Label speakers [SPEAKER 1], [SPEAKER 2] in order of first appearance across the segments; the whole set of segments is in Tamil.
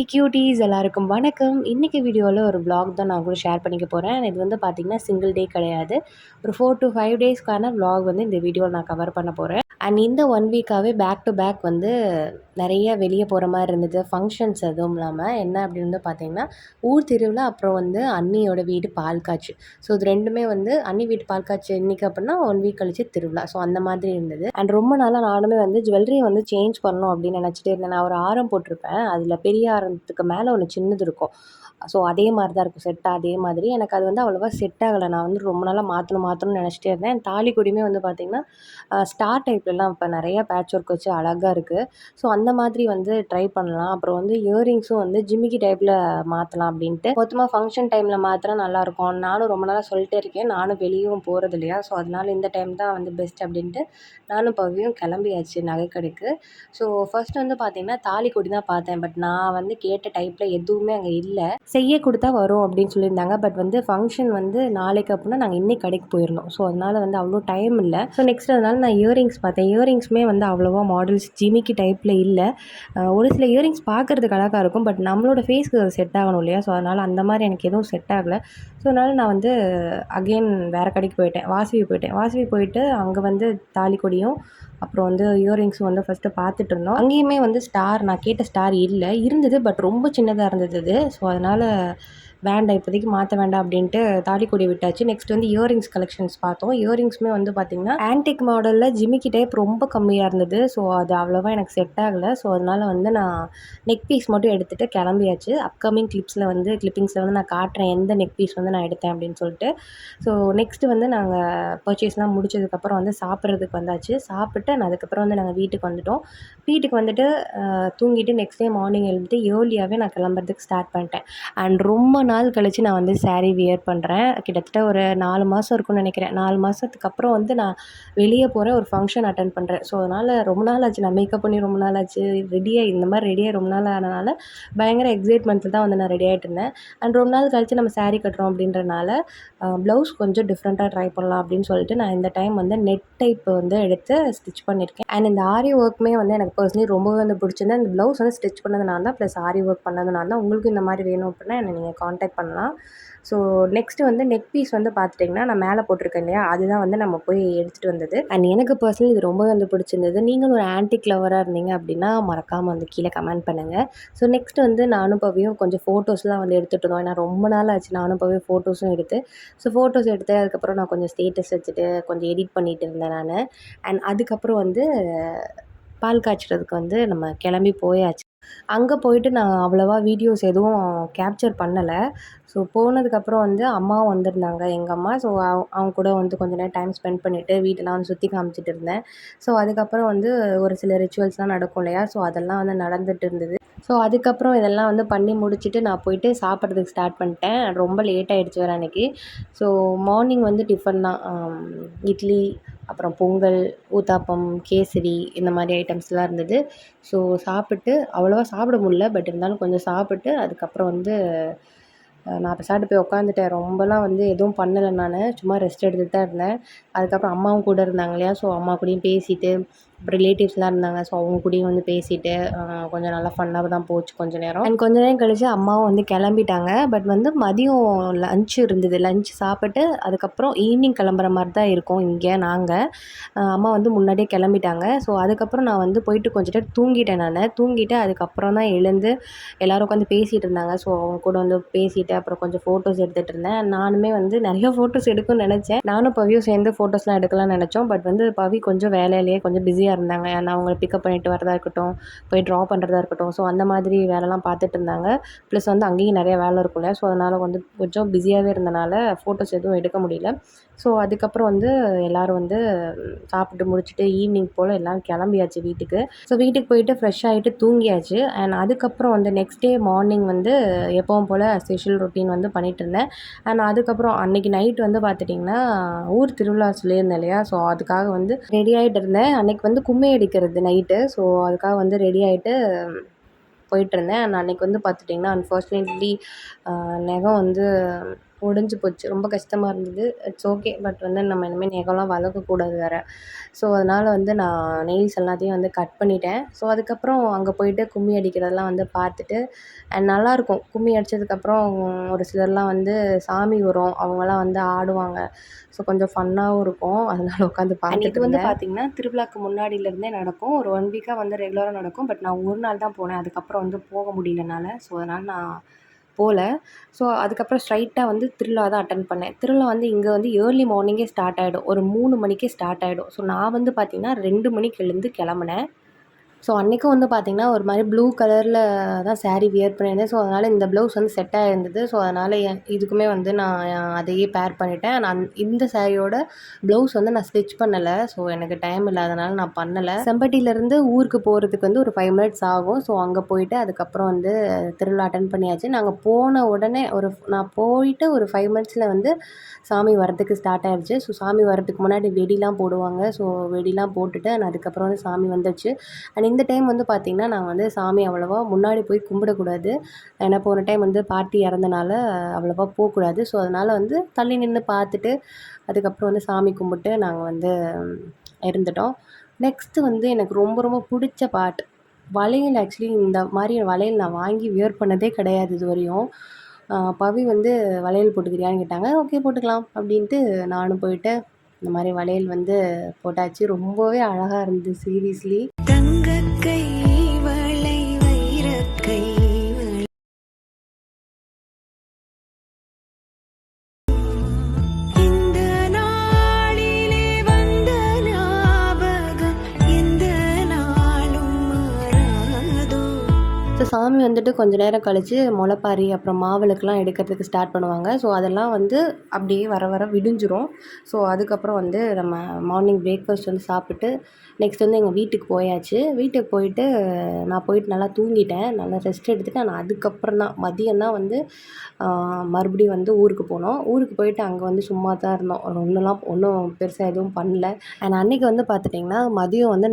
[SPEAKER 1] கியூட்டீஸ் எல்லாருக்கும் வணக்கம். இன்னைக்கு வீடியோவில் ஒரு vlog தான் நான் கூட ஷேர் பண்ணிக்க போகிறேன். இது வந்து பார்த்திங்கன்னா சிங்கிள் டே கிடையாது. ஒரு 4 to 5 டேஸ்க்கான vlog வந்து இந்த வீடியோவில் நான் கவர் பண்ண போகிறேன். அண்ட் இந்த 1 வீக்காகவே பேக் டு பேக் வந்து நிறைய வெளியே போகிற மாதிரி இருந்தது. ஃபங்க்ஷன்ஸ் எதுவும் இல்லாமல் என்ன அப்படின்னு வந்து பார்த்திங்கன்னா ஊர் திருவிழா, அப்புறம் வந்து அண்ணியோட வீடு பால் காய்ச்சி. ஸோ இது ரெண்டுமே வந்து அண்ணி வீட்டு பால் காய்ச்சி இன்னைக்கு அப்படின்னா 1 வீக் கழிச்சு திருவிழா. ஸோ அந்த மாதிரி இருந்தது. அண்ட் ரொம்ப நாளாக நானுமே வந்து ஜுவல்லரியை வந்து சேஞ்ச் பண்ணணும் அப்படின்னு நினச்சிட்டே இருந்தேன். நான் ஒரு ஆரம் போட்டிருப்பேன், அதில் பெரிய ஆரத்துக்கு மேலே ஒன்று சின்னது இருக்கும். ஸோ அதே மாதிரி தான் இருக்கும் செட்டாக. அதே மாதிரி எனக்கு அது வந்து அவ்வளோவா செட் ஆகலை. நான் வந்து ரொம்ப நாளாக மாற்றணும்னு நினச்சிட்டே இருந்தேன். தாலி கொடியுமே வந்து பார்த்திங்கன்னா ஸ்டார் டைப்லலாம் இப்போ நிறையா பேட்ச் ஒர்க் வச்சு அழகாக இருக்குது. ஸோ அந்த மாதிரி வந்து ட்ரை பண்ணலாம். அப்புறம் வந்து இயரிங்ஸும் வந்து ஜிமிக்கி டைப்பில் மாற்றலாம் அப்படின்ட்டு மொத்தமாக ஃபங்க்ஷன் டைமில் மாற்றினா நல்லாயிருக்கும். நானும் ரொம்ப நாளாக சொல்லிட்டே இருக்கேன். நானும் வெளியவும் போகிறது இல்லையா, ஸோ அதனால இந்த டைம் தான் வந்து பெஸ்ட் அப்படின்ட்டு நானும் பவியும் கிளம்பியாச்சு நகைக்கடைக்கு. ஸோ ஃபர்ஸ்ட் வந்து பார்த்திங்கன்னா தாலி கொடி தான் பார்த்தேன். பட் நான் வந்து கேட்ட டைப்பில் எதுவுமே அங்கே இல்லை. செய்ய கொடுத்தா வரும் அப்படின்னு சொல்லியிருந்தாங்க. பட் வந்து ஃபங்க்ஷன் வந்து நாளைக்கு அப்படின்னா நாங்கள் இன்னைக்கு கடைக்கு போயிருந்தோம். ஸோ அதனால் வந்து அவ்வளோ டைம் இல்லை. ஸோ நெக்ஸ்ட் அதனால் நான் இயரிங்ஸ் பார்த்தேன். இயரிங்ஸுமே வந்து அவ்வளோவா மாடல்ஸ் ஜிமிக்கி டைப்பில் இல்லை. ஒரு சில இயரிங்ஸ் பார்க்குறதுக்கு அழகாக இருக்கும். பட் நம்மளோட ஃபேஸ்க்கு அது செட் ஆகணும் இல்லையா, ஸோ அதனால் அந்த மாதிரி எனக்கு எதுவும் செட் ஆகலை. ஸோ அதனால் நான் வந்து அகெயின் வேறு கடைக்கு போயிட்டேன். வாசவி போயிட்டு அங்கே வந்து தாலி கொடியும் அப்புறம் வந்து இயரிங்ஸும் வந்து ஃபஸ்ட்டு பார்த்துட்டு இருந்தோம். அங்கேயுமே வந்து நான் கேட்ட ஸ்டார் இல்லை, இருந்தது. பட் ரொம்ப சின்னதாக இருந்தது அது. ஸோ அதனால் வேண்டாம், இப்போதைக்கு மாற்ற வேண்டாம் அப்படின்ட்டு தாலி கொடி விட்டாச்சு. நெக்ஸ்ட் வந்து இயரிங்ஸ் கலெக்ஷன்ஸ் பார்த்தோம். இயரிங்ஸுமே வந்து பார்த்திங்கன்னா ஆன்டிக் மாடலில் ஜிமிக்கி டைப் ரொம்ப கம்மியாக இருந்தது. ஸோ அது அவ்வளோவா எனக்கு செட் ஆகலை. ஸோ அதனால் வந்து நான் நெக் பீஸ் மட்டும் எடுத்துகிட்டு கிளம்பியாச்சு. அப்கமிங் கிளிப்ஸில் வந்து நான் காட்டுறேன் எந்த நெக் பீஸ் வந்து நான் எடுத்தேன் அப்படின்னு சொல்லிட்டு. ஸோ நெக்ஸ்ட்டு வந்து நாங்கள் பர்ச்சேஸ்லாம் முடிச்சதுக்கப்புறம் வந்து சாப்பிட்றதுக்கு வந்தாச்சு. சாப்பிட்டு அதுக்கப்புறம் வந்து நாங்கள் வீட்டுக்கு வந்துட்டோம். வீட்டுக்கு வந்துட்டு தூங்கிட்டு நெக்ஸ்ட் டே மார்னிங் எழுந்துட்டு ஏர்லியாகவே நான் கிளம்புறதுக்கு ஸ்டார்ட் பண்ணிட்டேன். அண்ட் ரொம்ப நாள் கழித்து நான் வந்து சாரீ வியர் பண்ணுறேன். கிட்டத்தட்ட ஒரு 4 மாதம் இருக்கும்னு நினைக்கிறேன். 4 மாதத்துக்கு அப்புறம் வந்து நான் வெளியே போகிறேன், ஒரு ஃபங்க்ஷன் அட்டன் பண்ணுறேன். ஸோ அதனால் ரொம்ப நாள் ஆச்சு. நான் மேக்கப் பண்ணி ரொம்ப நாள் ஆச்சு. இந்த மாதிரி ரெடியாக ரொம்ப நாள் ஆனதுனால பயங்கர எக்ஸைட்மெண்ட்டில் தான் வந்து நான் ரெடி ஆகிட்டு இருந்தேன். அண்ட் ரொம்ப நாள் கழித்து நம்ம சாரீ கட்டுறோம் அப்படின்றனால ப்ளவுஸ் கொஞ்சம் டிஃப்ரெண்ட்டாக ட்ரை பண்ணலாம் அப்படின்னு சொல்லிட்டு நான் இந்த டைம் வந்து நெட் டைப் வந்து எடுத்து ஸ்டிச் பண்ணியிருக்கேன். அண்ட் இந்த ஆரி ஒர்க்குமே வந்து எனக்கு பர்சனலி ரொம்பவே வந்து பிடிச்சிருந்தேன். இந்த ப்ளவுஸ் வந்து ஸ்டிச் பண்ணது நான் தான், ப்ளஸ் ஆரி ஒர்க் பண்ணது நான் தான். உங்களுக்கும் இந்த மாதிரி வேணும் அப்படின்னா என்னை நீங்கள் காண்டாக்ட் பண்ணலாம். ஸோ நெக்ஸ்ட்டு வந்து நெக் பீஸ் வந்து பார்த்துட்டிங்கன்னா நான் மேலே போட்டிருக்கேன் இல்லையா, அதுதான் வந்து நம்ம போய் எடுத்துகிட்டு வந்தது. அண்ட் எனக்கு பர்சனலி இது ரொம்பவே வந்து பிடிச்சிருந்தது. நீங்களும் ஒரு ஆன்டிக் லவராக இருந்தீங்க அப்படின்னா மறக்காமல் வந்து கீழே கமெண்ட் பண்ணுங்கள். ஸோ நெக்ஸ்ட் வந்து நானும் பவியும் கொஞ்சம் ஃபோட்டோஸ்லாம் வந்து எடுத்துகிட்டு இருந்தோம். ஏன்னா ரொம்ப நாள் ஆச்சு நானும் பவியும் ஃபோட்டோஸும் எடுத்து. ஸோ ஃபோட்டோஸ் எடுத்து அதுக்கப்புறம் நான் கொஞ்சம் ஸ்டேட்டஸ் வச்சுட்டு கொஞ்சம் எடிட் பண்ணிகிட்டு இருந்தேன் நான். அண்ட் அதுக்கப்புறம் வந்து பால் காய்ச்சறதுக்கு வந்து நம்ம கிளம்பி போயாச்சு. அங்கே போயிட்டு நான் அவ்வளோவா வீடியோஸ் எதுவும் கேப்சர் பண்ணலை. ஸோ போனதுக்கப்புறம் வந்து அம்மாவும் வந்திருந்தாங்க, எங்கள் அம்மா. ஸோ அவங்க கூட வந்து கொஞ்ச நேரம் டைம் ஸ்பெண்ட் பண்ணிவிட்டு வீட்டெல்லாம் வந்து சுற்றி காமிச்சிட்டு இருந்தேன். ஸோ அதுக்கப்புறம் வந்து ஒரு சில ரிச்சுவல்ஸ்லாம் நடக்கும் இல்லையா, ஸோ அதெல்லாம் வந்து நடந்துட்டு இருந்தது. ஸோ அதுக்கப்புறம் இதெல்லாம் வந்து பண்ணி முடிச்சுட்டு நான் போயிட்டு சாப்பிட்றதுக்கு ஸ்டார்ட் பண்ணிட்டேன். ரொம்ப லேட் ஆகிடுச்சு வேறு அன்றைக்கி. ஸோ மார்னிங் வந்து டிஃபன் தான், இட்லி, அப்புறம் பொங்கல், ஊத்தாப்பம், கேசரி, இந்த மாதிரி ஐட்டம்ஸ்லாம் இருந்தது. ஸோ சாப்பிட்டு அவ்வளோவா சாப்பிட முடியல. பட் இருந்தாலும் கொஞ்சம் சாப்பிட்டு அதுக்கப்புறம் வந்து நான் பெசாட்டு போய் உட்காந்துட்டேன். ரொம்பலாம் வந்து எதுவும் பண்ணலை நான். சும்மா ரெஸ்ட் எடுத்துகிட்டு தான் இருந்தேன். அதுக்கப்புறம் அம்மாவும் கூட இருந்தாங்க இல்லையா, ஸோ அம்மா கூடயும் பேசிட்டு, அப்புறம் ரிலேட்டிவ்ஸ்லாம் இருந்தாங்க. ஸோ அவங்க கூடயும் வந்து பேசிட்டு கொஞ்சம் நல்லா ஃபன்னாக தான் போச்சு கொஞ்ச நேரம். அண்ட் கொஞ்ச நேரம் கழிச்சு அம்மாவும் வந்து கிளம்பிட்டாங்க. பட் வந்து மதியம் லஞ்ச் இருந்தது. லஞ்ச் சாப்பிட்டு அதுக்கப்புறம் ஈவினிங் கிளம்புற மாதிரி தான் இருக்கும் இங்கே நாங்கள். அம்மா வந்து முன்னாடியே கிளம்பிட்டாங்க. ஸோ அதுக்கப்புறம் நான் வந்து போயிட்டு கொஞ்ச நேரம் தூங்கிட்டேன் நான். தூங்கிட்டு அதுக்கப்புறம் தான் எழுந்து எல்லோரும் உட்காந்து பேசிகிட்டு இருந்தாங்க. ஸோ அவங்க கூட வந்து பேசிவிட்டு அப்புறம் கொஞ்சம் ஃபோட்டோஸ் எடுத்துகிட்டு இருந்தேன். நானுமே வந்து நிறைய ஃபோட்டோஸ் எடுக்கணும்னு நினச்சேன். நானும் பவியும் சேர்ந்து ஃபோட்டோஸ்லாம் எடுக்கலாம்னு நினச்சோம். பட் வந்து பவி கொஞ்சம் வேலையிலேயே கொஞ்சம் பிஸியாக இருந்தாங்க. நான் அவங்கள பிக்கப் பண்ணிட்டு வரதா இருக்கட்டும், போய் ட்ரா பண்ணுறதா இருக்கட்டும், ஸோ அந்த மாதிரி வேலைலாம் பார்த்துட்டு இருந்தாங்க. ப்ளஸ் வந்து அங்கேயும் நிறைய வேலை இருக்கும்ல, ஸோ அதனால் வந்து கொஞ்சம் பிஸியாகவே இருந்தனால ஃபோட்டோஸ் எதுவும் எடுக்க முடியல. ஸோ அதுக்கப்புறம் வந்து எல்லோரும் வந்து சாப்பிட்டு முடிச்சுட்டு ஈவினிங் போல் எல்லோரும் கிளம்பியாச்சு வீட்டுக்கு. ஸோ வீட்டுக்கு போயிட்டு ஃப்ரெஷ் ஆகிட்டு தூங்கியாச்சு. அண்ட் அதுக்கப்புறம் வந்து நெக்ஸ்ட் டே மார்னிங் வந்து எப்பவும் போல் ஸ்பெஷல் ரொட்டீன் வந்து பண்ணிகிட்ருந்தேன். அண்ட் அதுக்கப்புறம் அன்றைக்கி நைட் வந்து பார்த்துட்டிங்கன்னா ஊர் திருவிழா சொல்லியிருந்தேன் இல்லையா, ஸோ அதுக்காக வந்து ரெடி ஆகிட்டு இருந்தேன். அன்றைக்கி வந்து கும்மி அடிக்கிறது நைட்டு. ஸோ அதுக்காக வந்து ரெடி ஆகிட்டு போயிட்டுருந்தேன். அன்றைக்கி வந்து பார்த்துட்டிங்கன்னா அன்ஃபார்ச்சுனேட்லி நகம் வந்து உடைஞ்சு போச்சு. ரொம்ப கஷ்டமாக இருந்தது. It's okay. பட் வந்து நம்ம இனிமேல் நகம்லாம் வளர்க்கக்கூடாது வேறு. ஸோ அதனால் வந்து நான் நெயில்ஸ் எல்லாத்தையும் வந்து கட் பண்ணிட்டேன். ஸோ அதுக்கப்புறம் அங்கே போயிட்டு கும்மி அடிக்கிறதெல்லாம் வந்து பார்த்துட்டு அண்ட் நல்லாயிருக்கும். கும்மி அடித்ததுக்கப்புறம் ஒரு சிலர்லாம் வந்து சாமி வரும். அவங்கலாம் வந்து ஆடுவாங்க. ஸோ கொஞ்சம் ஃபன்னாகவும் இருக்கும். அதனால் உட்காந்து பார்த்துட்டு இது வந்து பார்த்திங்கன்னா திருவிழாக்கு முன்னாடியிலேருந்தே நடக்கும். ஒரு 1 வீக்காக வந்து ரெகுலராக நடக்கும். பட் நான் ஒரு நாள் தான் போனேன். அதுக்கப்புறம் வந்து போக முடியல என்னால். ஸோ அதனால் நான் போகல. ஸோ அதுக்கப்புறம் ஸ்ட்ரைட்டா வந்து திருவிழா தான் அட்டெண்ட் பண்ணேன். திருவிழா வந்து இங்கே வந்து ஏர்லி மார்னிங்கே ஸ்டார்ட் ஆகிடும். ஒரு 3 மணிக்கே ஸ்டார்ட் ஆகிடும். ஸோ நான் வந்து பார்த்திங்கன்னா 2 மணிக்கு எழுந்து கிளம்புனேன். ஸோ அன்றைக்கும் வந்து பார்த்திங்கன்னா ஒரு மாதிரி ப்ளூ கலரில் தான் சாரீ வியர் பண்ணியிருந்தேன். ஸோ அதனால் இந்த ப்ளவுஸ் வந்து செட் ஆகிருந்தது. ஸோ அதனால் இதுக்குமே வந்து நான் அதையே பேர் பண்ணிட்டேன். நான் இந்த சாரியோட ப்ளவுஸ் வந்து நான் ஸ்டிச் பண்ணலை. ஸோ எனக்கு டைம் இல்லாதனால நான் பண்ணலை. செம்பட்டியிலேருந்து ஊருக்கு போகிறதுக்கு வந்து ஒரு 5 மினிட்ஸ் ஆகும். ஸோ அங்கே போயிட்டு அதுக்கப்புறம் வந்து திருவிழா அட்டன் பண்ணியாச்சு. நாங்கள் போன உடனே நான் போயிட்டு ஒரு 5 மினிட்ஸில் வந்து சாமி வரத்துக்கு ஸ்டார்ட் ஆகிடுச்சு. ஸோ சாமி வரதுக்கு முன்னாடி வெடிலாம் போடுவாங்க. ஸோ வெடிலாம் போட்டுட்டு அதுக்கப்புறம் வந்து சாமி வந்துடுச்சு. அண்ட் இந்த டைம் வந்து பார்த்திங்கன்னா நான் வந்து சாமி அவ்வளோவா முன்னாடி போய் கும்பிடக்கூடாது. ஏன்னா போன டைம் வந்து பாட்டி இறந்தனால அவ்வளோவா போகக்கூடாது. ஸோ அதனால் வந்து தள்ளி நின்று பார்த்துட்டு அதுக்கப்புறம் வந்து சாமி கும்பிட்டு நாங்கள் வந்து இருந்துட்டோம். நெக்ஸ்ட்டு வந்து எனக்கு ரொம்ப ரொம்ப பிடிச்ச பார்ட் வளையல். ஆக்சுவலி இந்த மாதிரி வளையல் நான் வாங்கி வியர் பண்ணதே கிடையாது இதுவரையும். பவி வந்து வளையல் போட்டுக்கிறியான்னு கேட்டாங்க. ஓகே போட்டுக்கலாம் அப்படின்ட்டு நானும் போயிட்டு இந்த மாதிரி வளையல் வந்து போட்டாச்சு. ரொம்பவே அழகாக இருந்தது சீரியஸ்லி.
[SPEAKER 2] தங்கக்கை வளை வைரக்கை இந்த நாளிலே வந்த ஞாபகம் எந்த நாளும் மாறாதோ.
[SPEAKER 1] ஸோ சாமி வந்துட்டு கொஞ்சம் நேரம் கழித்து முளைப்பாரி அப்புறம் மாவிளக்குலாம் எடுக்கிறதுக்கு ஸ்டார்ட் பண்ணுவாங்க. ஸோ அதெல்லாம் வந்து அப்படியே வர வர விடிஞ்சிரும். ஸோ அதுக்கப்புறம் வந்து நம்ம மார்னிங் பிரேக்ஃபாஸ்ட் வந்து சாப்பிட்டு நெக்ஸ்ட் வந்து எங்கள் வீட்டுக்கு போயாச்சு. வீட்டுக்கு போயிட்டு நான் போயிட்டு நல்லா தூங்கிட்டேன். நல்லா ரெஸ்ட் எடுத்துட்டு நான் அதுக்கப்புறம் தான் மதியம் தான் வந்து மறுபடியும் வந்து ஊருக்கு போனோம். ஊருக்கு போயிட்டு அங்கே வந்து சும்மா தான் இருந்தோம். ஒன்றும் பெருசாக எதுவும் பண்ணல. அண்ட் அன்றைக்கி வந்து பார்த்துட்டிங்கன்னா மதியம் வந்து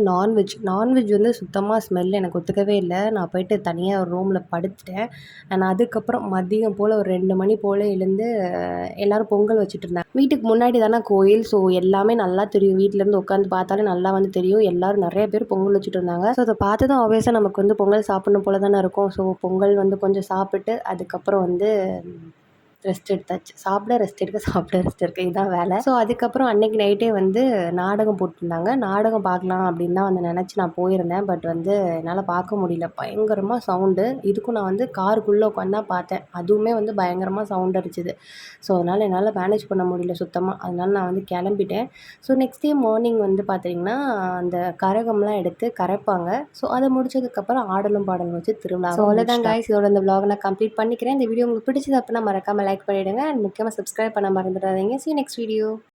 [SPEAKER 1] நான்வெஜ் வந்து சுத்தமாக ஸ்மெல் எனக்கு ஒத்துக்கவே இல்லை. நான் போயிட்டு தனியாக ஒரு ரூமில் படுத்துட்டேன். அண்ட் அதுக்கப்புறம் மதியம் போல் ஒரு 2 மணி போல் எழுந்து எல்லோரும் பொங்கல் வச்சுட்டு இருந்தாங்க. வீட்டுக்கு முன்னாடி தானே கோயில். ஸோ எல்லாமே நல்லா தெரியும். வீட்டிலேருந்து உட்காந்து பார்த்தாலே நல்லா வந்து தெரியும். எல்லோரும் நிறைய பேர் பொங்கல் வச்சுட்டு இருந்தாங்க. ஸோ அதை பார்த்து தான் ஆப்வியஸாக நமக்கு வந்து பொங்கல் சாப்பிடணும் போல தானே இருக்கும். ஸோ பொங்கல் வந்து கொஞ்சம் சாப்பிட்டு அதுக்கப்புறம் வந்து ரெஸ்ட் எடுத்தாச்சு. சாப்பிட ரெஸ்ட் எடுக்க இதுதான் வேலை. ஸோ அதுக்கப்புறம் அன்றைக்கி நைட்டே வந்து நாடகம் போட்டிருந்தாங்க. நாடகம் பார்க்கலாம் அப்படின்னு தான் வந்து நினச்சி நான் போயிருந்தேன். பட் வந்து என்னால் பார்க்க முடியல. பயங்கரமாக சவுண்டு. இதுக்கும் நான் வந்து காருக்குள்ளே உட்காந்து தான் பார்த்தேன். அதுவுமே வந்து பயங்கரமாக சவுண்ட் அடிச்சுது. ஸோ அதனால் என்னால் மேனேஜ் பண்ண முடியல சுத்தமாக. அதனால நான் வந்து கிளம்பிட்டேன். ஸோ நெக்ஸ்ட் டே மார்னிங் வந்து பார்த்திங்கன்னா அந்த கரகம்லாம் எடுத்து கரைப்பாங்க. ஸோ அதை முடிச்சதுக்கப்புறம் ஆடலும் பாடலும் வச்சு திருவிழா. ஸோ அவ்வளோதான் காய்ஸ். இதோட இந்த vlog நான் கம்ப்ளீட் பண்ணிக்கிறேன். இந்த வீடியோ உங்களுக்கு பிடிச்சது அப்படின்னா மறக்காமல் லைக் பண்ணிவிடுங்க. அண்ட் முக்கியமாக சப்ஸ்கிரைப் பண்ண மறந்துடாதீங்க. See you next video.